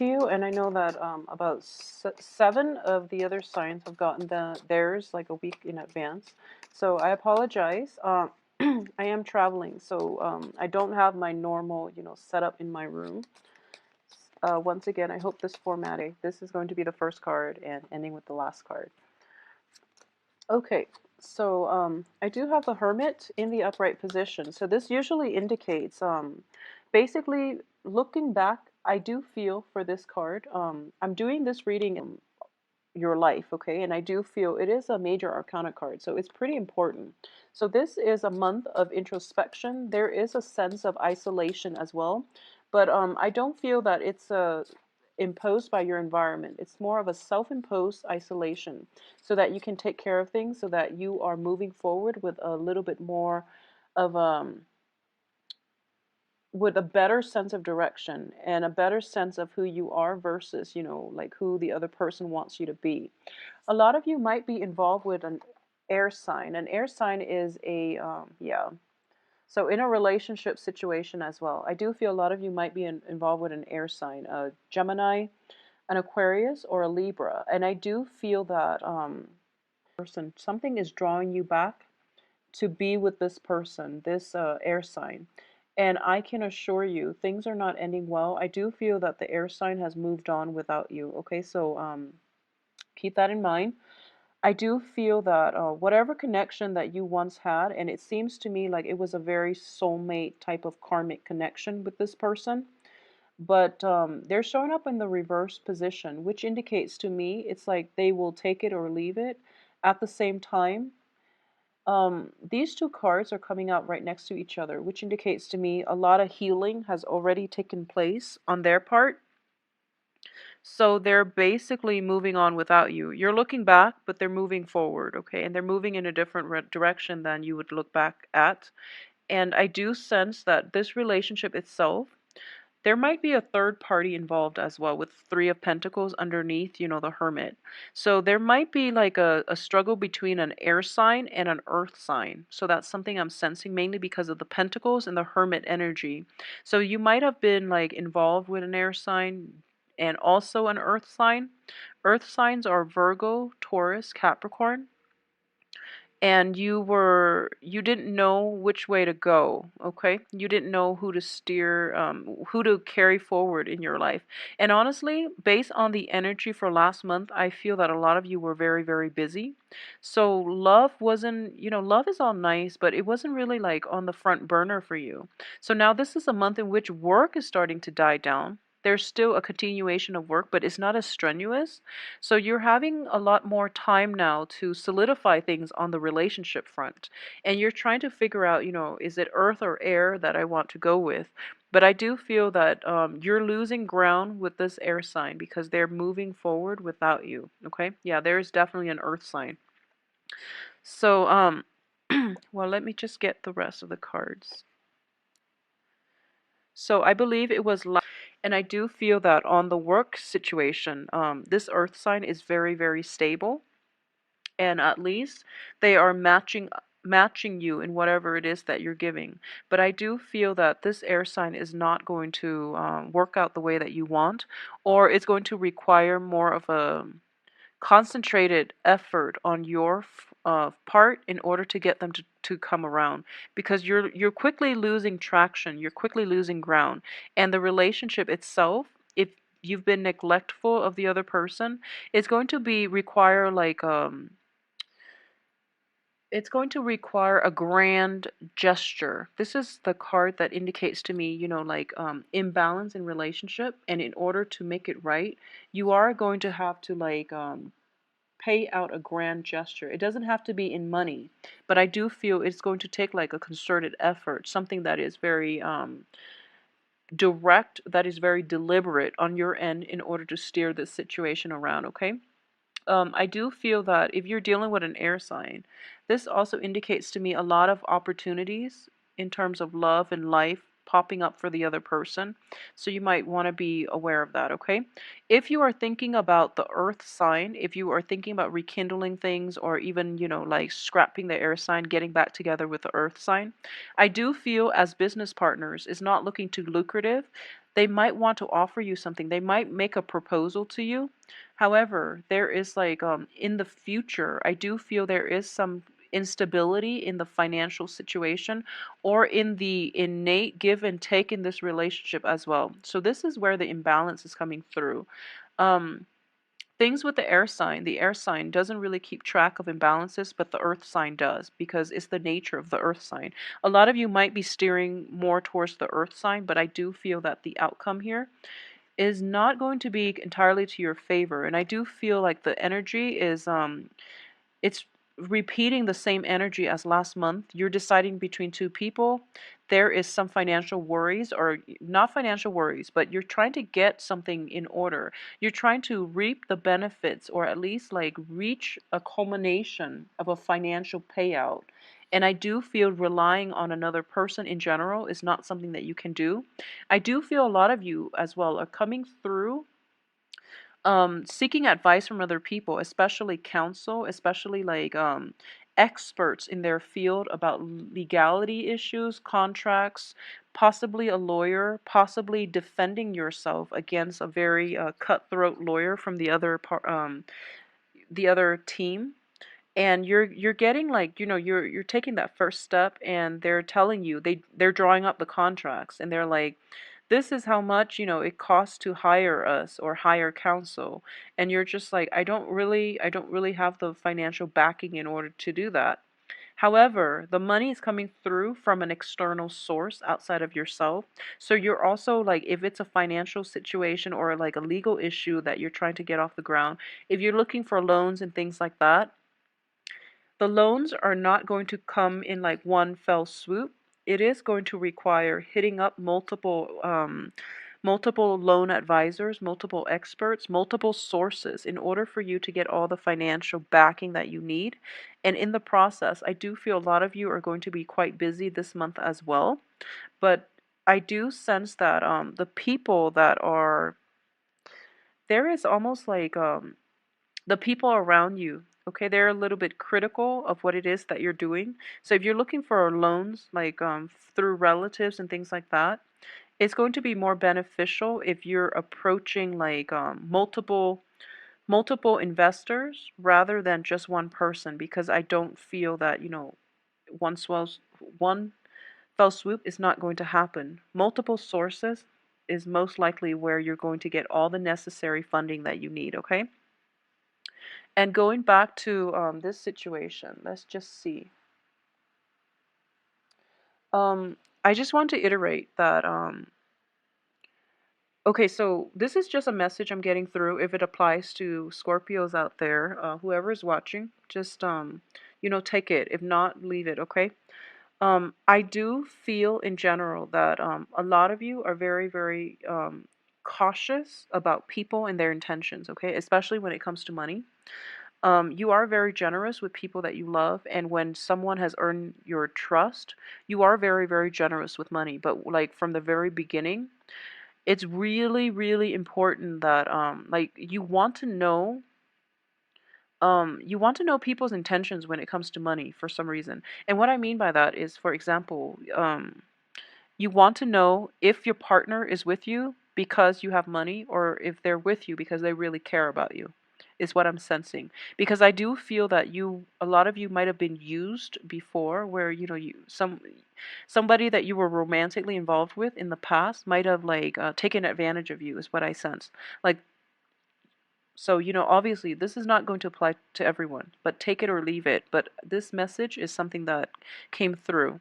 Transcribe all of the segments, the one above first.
to you, and I know that about seven of the other signs have gotten theirs like a week in advance. So I apologize. I am traveling, so I don't have my normal, setup in my room. Once again, I hope this formatting. This is going to be the first card and ending with the last card. Okay, so I do have the Hermit in the upright position. So this usually indicates, basically, looking back, I do feel for this card. I'm doing this reading in your life, okay, and I do feel it is a major arcana card, so it's pretty important. So this is a month of introspection. There is a sense of isolation as well, but I don't feel that it's imposed by your environment. It's more of a self-imposed isolation so that you can take care of things, so that you are moving forward with a little bit more of with a better sense of direction and a better sense of who you are versus, like who the other person wants you to be. A lot of you might be involved with an air sign. An air sign is yeah. So in a relationship situation as well, I do feel a lot of you might be involved with an air sign, a Gemini, an Aquarius, or a Libra. And I do feel that person, something is drawing you back to be with this person, this air sign. And I can assure you, things are not ending well. I do feel that the air sign has moved on without you. Okay, so keep that in mind. I do feel that whatever connection that you once had, and it seems to me like it was a very soulmate type of karmic connection with this person, but they're showing up in the reverse position, which indicates to me it's like they will take it or leave it. At the same time, these two cards are coming out right next to each other, which indicates to me a lot of healing has already taken place on their part. So they're basically moving on without you. You're looking back, but they're moving forward, okay? And they're moving in a different direction than you would look back at. And I do sense that this relationship itself, there might be a third party involved as well, with Three of Pentacles underneath, the Hermit. So there might be like a struggle between an air sign and an earth sign. So that's something I'm sensing, mainly because of the Pentacles and the Hermit energy. So you might have been like involved with an air sign and also an earth sign. Earth signs are Virgo, Taurus, Capricorn, and you didn't know which way to go. Okay, you didn't know who to steer, who to carry forward in your life. And honestly, based on the energy for last month, I feel that a lot of you were very, very busy. So love wasn't, love is all nice, but it wasn't really like on the front burner for you. So now this is a month in which work is starting to die down. There's still a continuation of work, but it's not as strenuous. So you're having a lot more time now to solidify things on the relationship front. And you're trying to figure out, is it earth or air that I want to go with? But I do feel that you're losing ground with this air sign because they're moving forward without you. Okay? Yeah, there's definitely an earth sign. So, well, let me just get the rest of the cards. So I believe it was and I do feel that on the work situation, this earth sign is very, very stable, and at least they are matching you in whatever it is that you're giving. But I do feel that this air sign is not going to work out the way that you want, or it's going to require more of a concentrated effort on your part in order to get them to come around, because you're quickly losing traction, you're quickly losing ground, and the relationship itself, if you've been neglectful of the other person, it's going to be require like it's going to require a grand gesture. This is the card that indicates to me, like imbalance in relationship, and in order to make it right, you are going to have to like pay out a grand gesture. It doesn't have to be in money, but I do feel it's going to take like a concerted effort, something that is very direct, that is very deliberate on your end in order to steer this situation around, okay? I do feel that if you're dealing with an air sign, this also indicates to me a lot of opportunities in terms of love and life popping up for the other person. So you might want to be aware of that, okay? If you are thinking about the earth sign, if you are thinking about rekindling things, or even, like scrapping the air sign, getting back together with the earth sign, I do feel as business partners is not looking too lucrative. They might want to offer you something. They might make a proposal to you. However, there is like in the future, I do feel there is some instability in the financial situation or in the innate give and take in this relationship as well. So this is where the imbalance is coming through. Um, Things with the air sign doesn't really keep track of imbalances, but the earth sign does because it's the nature of the earth sign. A lot of you might be steering more towards the earth sign, but I do feel that the outcome here is not going to be entirely to your favor. And I do feel like the energy is it's repeating the same energy as last month. You're deciding between two people. There is some financial worries, or not financial worries, but you're trying to get something in order. You're trying to reap the benefits, or at least like reach a culmination of a financial payout. And I do feel relying on another person in general is not something that you can do. I do feel a lot of you as well are coming through seeking advice from other people, especially counsel, especially like experts in their field about legality issues, contracts, possibly a lawyer, possibly defending yourself against a very cutthroat lawyer from the other team. And you're getting like, you're taking that first step, and they're telling you, they're drawing up the contracts, and they're like, this is how much, it costs to hire us or hire counsel. And you're just like, I don't really have the financial backing in order to do that. However, the money is coming through from an external source outside of yourself. So you're also like, if it's a financial situation or like a legal issue that you're trying to get off the ground, if you're looking for loans and things like that, the loans are not going to come in like one fell swoop. It is going to require hitting up multiple loan advisors, multiple experts, multiple sources in order for you to get all the financial backing that you need. And in the process, I do feel a lot of you are going to be quite busy this month as well. But I do sense that the people that are there is almost like the people around you, okay, they're a little bit critical of what it is that you're doing. So if you're looking for loans like through relatives and things like that, it's going to be more beneficial if you're approaching like multiple investors rather than just one person, because I don't feel that, one swells one fell swoop is not going to happen. Multiple sources is most likely where you're going to get all the necessary funding that you need, okay? And going back to this situation, let's just see. I just want to iterate that. Okay, so this is just a message I'm getting through. If it applies to Scorpios out there, whoever is watching, just take it. If not, leave it. Okay. I do feel in general that a lot of you are very, very cautious about people and their intentions. Okay, especially when it comes to money. You are very generous with people that you love, and when someone has earned your trust, you are very, very generous with money. But like from the very beginning, it's really, really important that like you want to know people's intentions when it comes to money for some reason. And what I mean by that is, for example, you want to know if your partner is with you because you have money, or if they're with you because they really care about you, is what I'm sensing. Because I do feel that a lot of you might have been used before, where, somebody that you were romantically involved with in the past might have like taken advantage of you, is what I sense. Like, so, obviously this is not going to apply to everyone, but take it or leave it. But this message is something that came through.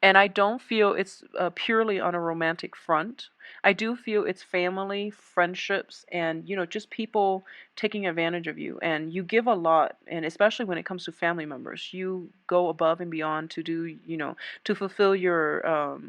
And I don't feel it's purely on a romantic front. I do feel it's family, friendships, and just people taking advantage of you. And you give a lot, and especially when it comes to family members, you go above and beyond to do, to fulfill your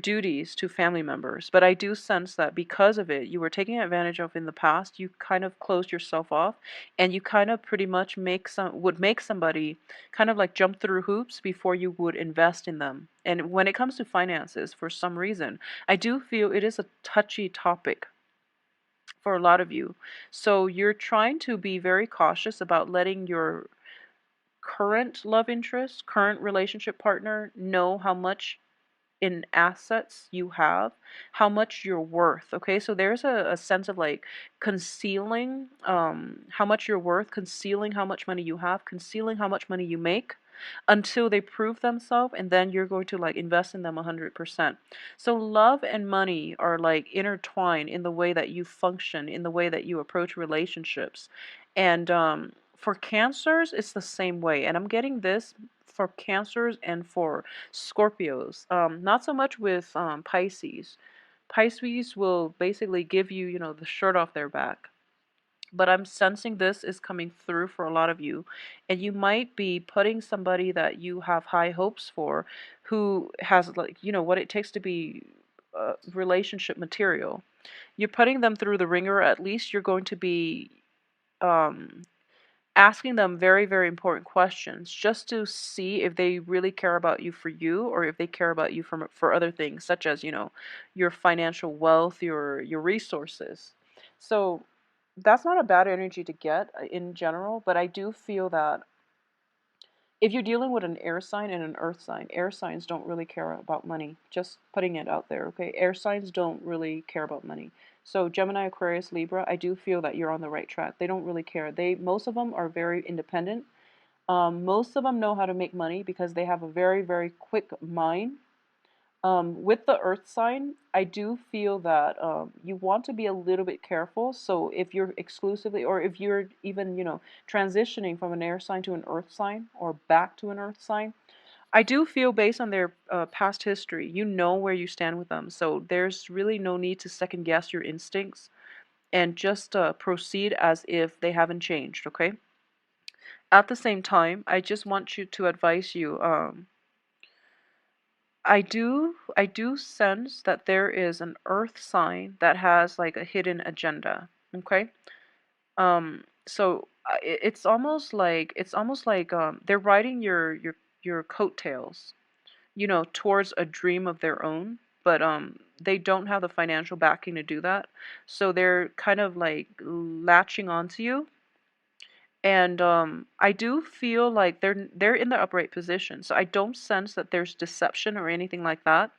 duties to family members. But I do sense that because of it, you were taken advantage of in the past. You kind of closed yourself off, and you kind of pretty much would make somebody kind of like jump through hoops before you would invest in them. And when it comes to finances, for some reason, I do feel it is a touchy topic for a lot of you. So you're trying to be very cautious about letting your current love interest, current relationship partner know how much in assets you have, how much you're worth. Okay, so there's a sense of like concealing how much you're worth, concealing how much money you have, concealing how much money you make until they prove themselves, and then you're going to like invest in them 100%. So love and money are like intertwined in the way that you function, in the way that you approach relationships. And for cancers it's the same way, and I'm getting this for cancers and for Scorpios. Not so much with Pisces. Pisces will basically give you, you know, the shirt off their back. But I'm sensing this is coming through for a lot of you. And you might be putting somebody that you have high hopes for, who has, like, you know, what it takes to be relationship material. You're putting them through the ringer. At least you're going to be um, asking them very, very important questions just to see if they really care about you for you, or if they care about you for other things, such as, you know, your financial wealth, your resources. So that's not a bad energy to get in general, but I do feel that if you're dealing with an air sign and an earth sign, air signs don't really care about money. Just putting it out there, okay? Air signs don't really care about money. So Gemini, Aquarius, Libra, I do feel that you're on the right track. They don't really care. Most of them are very independent. Most of them know how to make money because they have a very, very quick mind. With the earth sign, I do feel that you want to be a little bit careful. So if you're exclusively, or if you're even, you know, transitioning from an air sign to an earth sign or back to an earth sign, I do feel based on their past history, you know where you stand with them. So there's really no need to second guess your instincts, and just proceed as if they haven't changed, okay? At the same time, I just want you to advise you. I do sense that there is an earth sign that has like a hidden agenda. Okay. It's almost like they're riding your coattails, you know, towards a dream of their own, but they don't have the financial backing to do that. So they're kind of like latching onto you. And I do feel like they're in the upright position. So I don't sense that there's deception or anything like that.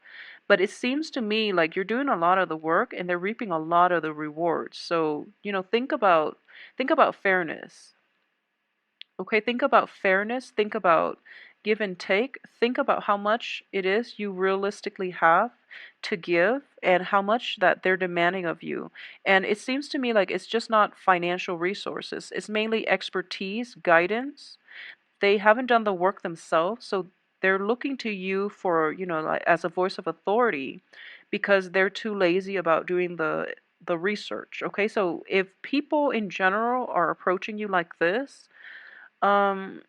But it seems to me like you're doing a lot of the work and they're reaping a lot of the rewards. So, you know, think about fairness. Okay, think about fairness, think about give and take, think about how much it is you realistically have to give and how much that they're demanding of you. And it seems to me like it's just not financial resources, it's mainly expertise, guidance. They haven't done the work themselves, so they're looking to you for, you know, like as a voice of authority because they're too lazy about doing the research. Okay, so if people in general are approaching you like this, um,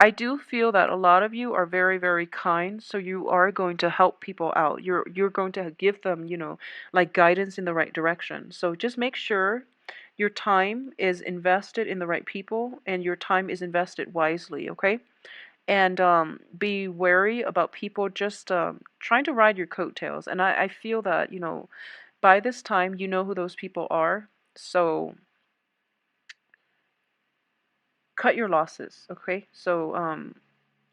I do feel that a lot of you are very, very kind, so you are going to help people out. You're going to give them, you know, like guidance in the right direction. So just make sure your time is invested in the right people and your time is invested wisely, okay? And be wary about people just trying to ride your coattails. And I feel that, you know, by this time you know who those people are. So cut your losses, okay? So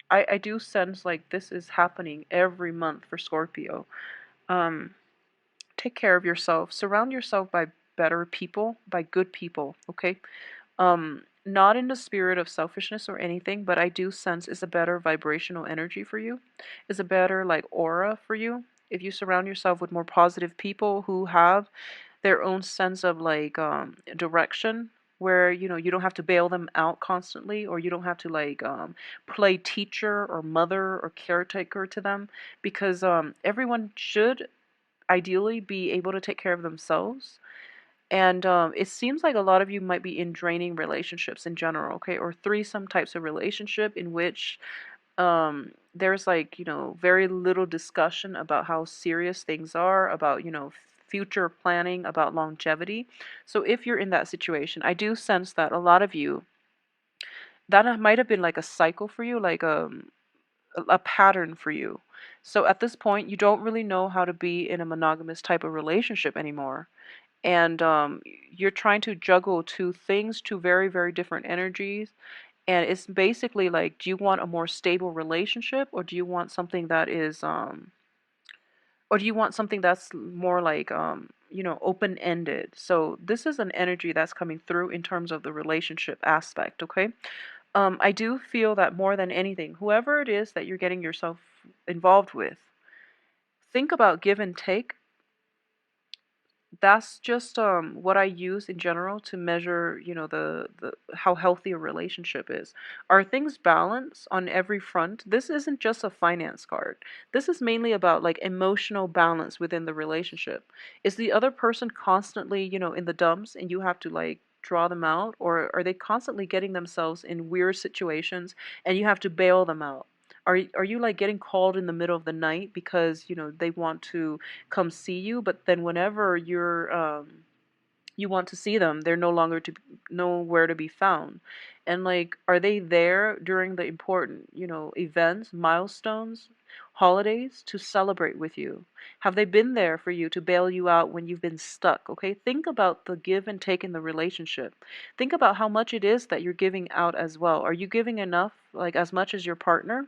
I do sense like this is happening every month for Scorpio. Um, take care of yourself. Surround yourself by better people, by good people, okay? Not in the spirit of selfishness or anything, but I do sense it's a better vibrational energy for you. It's a better like aura for you. If you surround yourself with more positive people who have their own sense of like direction, where you know you don't have to bail them out constantly, or you don't have to like play teacher or mother or caretaker to them, because everyone should ideally be able to take care of themselves. And it seems like a lot of you might be in draining relationships in general, okay, or threesome types of relationship in which there's like, you know, very little discussion about how serious things are, about, you know, future planning, about longevity. So if you're in that situation, I do sense that a lot of you, that might have been like a cycle for you, like a pattern for you. So at this point, you don't really know how to be in a monogamous type of relationship anymore. And you're trying to juggle two things, two very, very different energies, And it's basically like, do you want a more stable relationship, or do you want something that is or do you want something that's more like open-ended? So this is an energy that's coming through in terms of the relationship aspect, okay? I do feel that more than anything, whoever it is that you're getting yourself involved with, think about give and take. That's just what I use in general to measure, the how healthy a relationship is. Are things balanced on every front? This isn't just a finance card. This is mainly about like emotional balance within the relationship. Is the other person constantly, in the dumps and you have to like draw them out, or are they constantly getting themselves in weird situations and you have to bail them out? Are you like getting called in the middle of the night because, they want to come see you, but then whenever you want to see them, they're no longer to nowhere to be found. And like, are they there during the important, events, milestones, holidays to celebrate with you? Have they been there for you to bail you out when you've been stuck? Okay, think about the give and take in the relationship. Think about how much it is that you're giving out as well. Are you giving enough, like as much as your partner?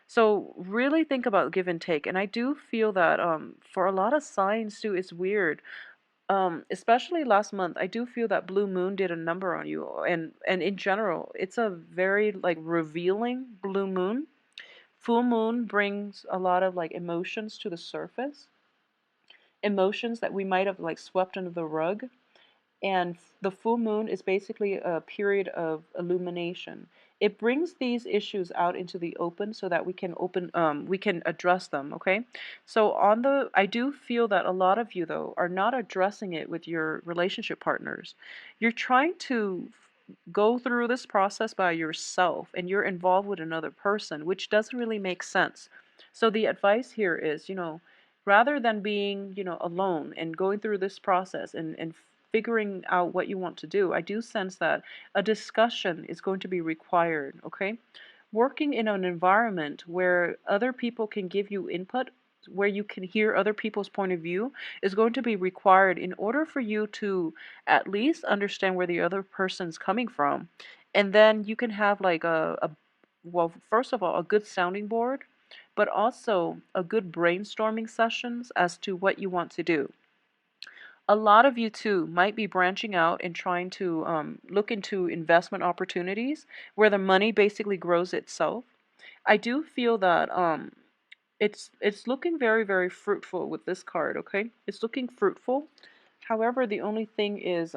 So really think about give and take. And I do feel that for a lot of signs too, it's weird. Especially last month, I do feel that blue moon did a number on you. And in general, it's a very like revealing blue moon. Full moon brings a lot of like emotions to the surface. Emotions that we might have like swept under the rug. And the full moon is basically a period of illumination. It brings these issues out into the open so that we can address them, okay? So I do feel that a lot of you though are not addressing it with your relationship partners. You're trying to go through this process by yourself and you're involved with another person, which doesn't really make sense. So the advice here is, rather than being, alone and going through this process and figuring out what you want to do, I do sense that a discussion is going to be required, okay? Working in an environment where other people can give you input, where you can hear other people's point of view, is going to be required in order for you to at least understand where the other person's coming from. And then you can have like well, first of all, a good sounding board, but also a good brainstorming sessions as to what you want to do. A lot of you too might be branching out and trying to look into investment opportunities where the money basically grows itself. I do feel that it's looking very, very fruitful with this card, okay? It's looking fruitful. However, the only thing is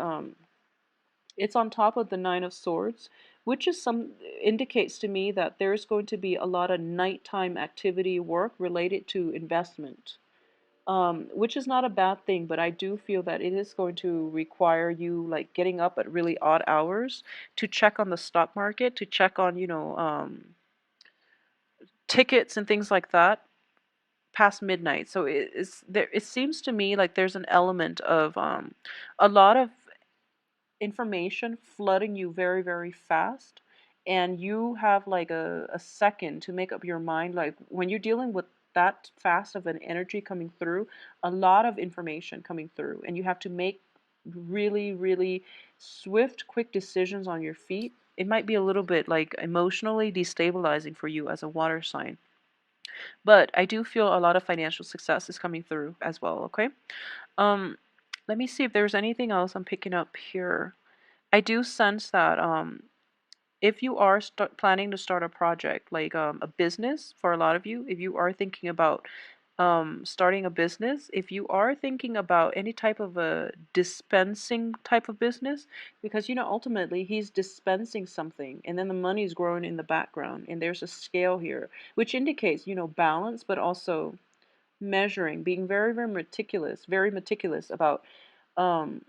it's on top of the Nine of Swords, which is some indicates to me that there's going to be a lot of nighttime activity work related to investment. Which is not a bad thing, but I do feel that it is going to require you like getting up at really odd hours to check on the stock market, to check on, tickets and things like that past midnight. So it seems to me like there's an element of a lot of information flooding you very, very fast. And you have like a second to make up your mind. Like when you're dealing with that fast of an energy coming through, a lot of information coming through, and you have to make really, really swift, quick decisions on your feet. It might be a little bit like emotionally destabilizing for you as a water sign. But I do feel a lot of financial success is coming through as well, okay? Um, Let me see if there's anything else I'm picking up here. I do sense that if you are planning to start a project, like a business, for a lot of you, if you are thinking about starting a business, if you are thinking about any type of a dispensing type of business, because ultimately he's dispensing something and then the money is growing in the background and there's a scale here, which indicates, balance, but also measuring, being very, very meticulous about um,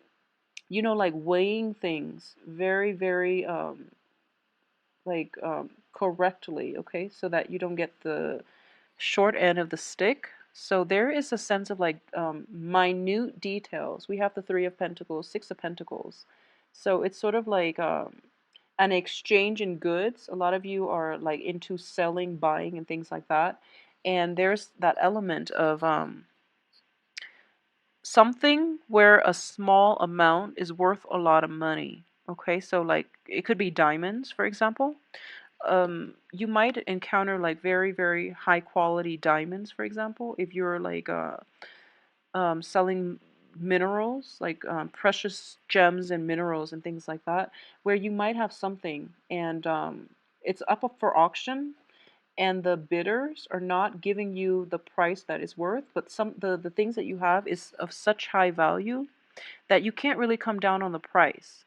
like weighing things very, very correctly, okay, so that you don't get the short end of the stick. So there is a sense of like minute details. We have the Three of Pentacles, Six of Pentacles. So it's sort of like an exchange in goods. A lot of you are like into selling, buying, and things like that. And there's that element of something where a small amount is worth a lot of money. Okay, so like it could be diamonds, for example. You might encounter like very, very high quality diamonds, for example, if you're like selling minerals, like precious gems and minerals and things like that, where you might have something and it's up for auction, and the bidders are not giving you the price that it's worth, but the things that you have is of such high value that you can't really come down on the price.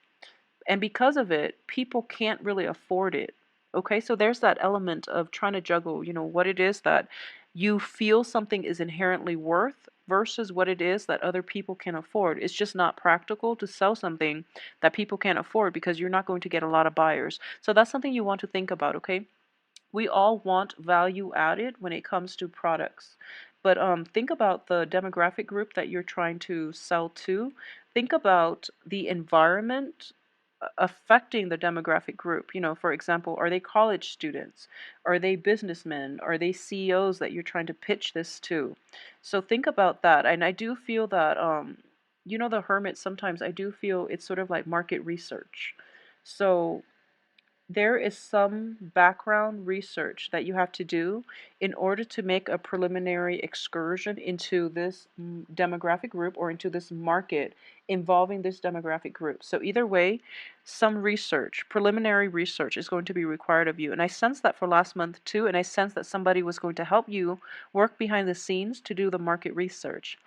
And because of it, people can't really afford it. Okay, so there's that element of trying to juggle, what it is that you feel something is inherently worth versus what it is that other people can afford. It's just not practical to sell something that people can't afford because you're not going to get a lot of buyers. So that's something you want to think about, okay? We all want value added when it comes to products. But think about the demographic group that you're trying to sell to. Think about the environment affecting the demographic group. For example, are they college students? Are they businessmen? Are they CEOs that you're trying to pitch this to? So think about that. And I do feel that, the hermit, sometimes I do feel it's sort of like market research. So there is some background research that you have to do in order to make a preliminary excursion into this demographic group or into this market involving this demographic group. So either way, some research, preliminary research is going to be required of you. And I sense that for last month too, and I sense that somebody was going to help you work behind the scenes to do the market research.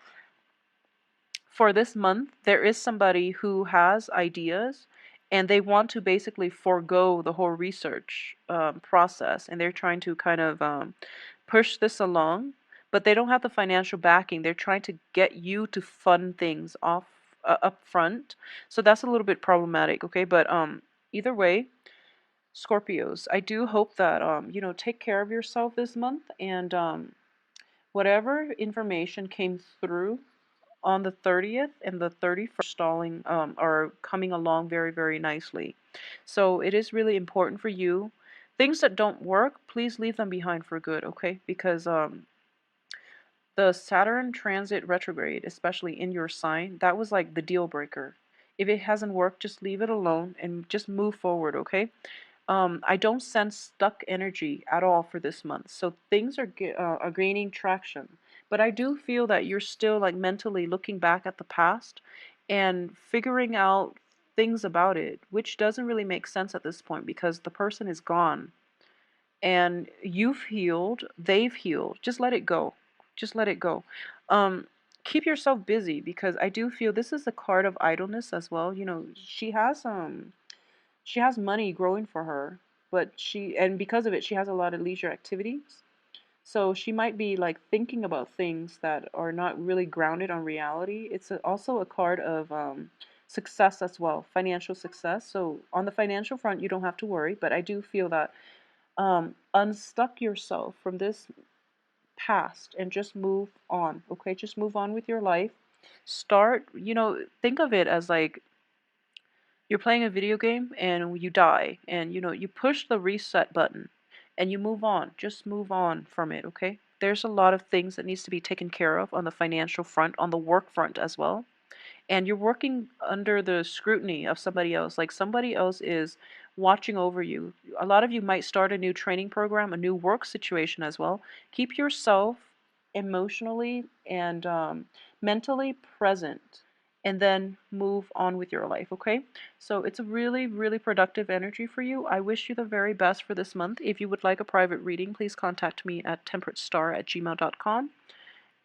For this month, there is somebody who has ideas and they want to basically forego the whole research process, and they're trying to kind of push this along, but they don't have the financial backing. They're trying to get you to fund things off up front. So that's a little bit problematic, okay? But either way, Scorpios, I do hope that take care of yourself this month, and whatever information came through on the 30th and the 31st stalling are coming along very, very nicely. So it is really important for you. Things that don't work, please leave them behind for good, okay? Because the Saturn transit retrograde, especially in your sign, that was like the deal breaker. If it hasn't worked, just leave it alone and just move forward, okay? I don't sense stuck energy at all for this month, so things are gaining traction. But I do feel that you're still like mentally looking back at the past and figuring out things about it, which doesn't really make sense at this point because the person is gone and you've healed, they've healed. Just let it go. Just let it go. Um, Keep yourself busy because I do feel this is a card of idleness as well. She has money growing for her, but and because of it, she has a lot of leisure activities. So she might be like thinking about things that are not really grounded on reality. It's also a card of success as well, financial success. So on the financial front, you don't have to worry, but I do feel that unstuck yourself from this past and just move on, okay? Just move on with your life. Think of it as like you're playing a video game and you die and you push the reset button and you move on. Just move on from it, okay? There's a lot of things that needs to be taken care of on the financial front, on the work front as well. And you're working under the scrutiny of somebody else. Like somebody else is watching over you. A lot of you might start a new training program, a new work situation as well. Keep yourself emotionally and mentally present and then move on with your life, okay? So it's a really, really productive energy for you. I wish you the very best for this month. If you would like a private reading, please contact me at temperatestar@gmail.com.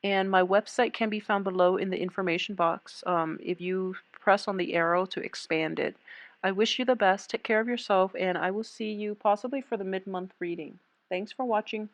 And my website can be found below in the information box if you press on the arrow to expand it. I wish you the best. Take care of yourself, and I will see you possibly for the mid-month reading. Thanks for watching.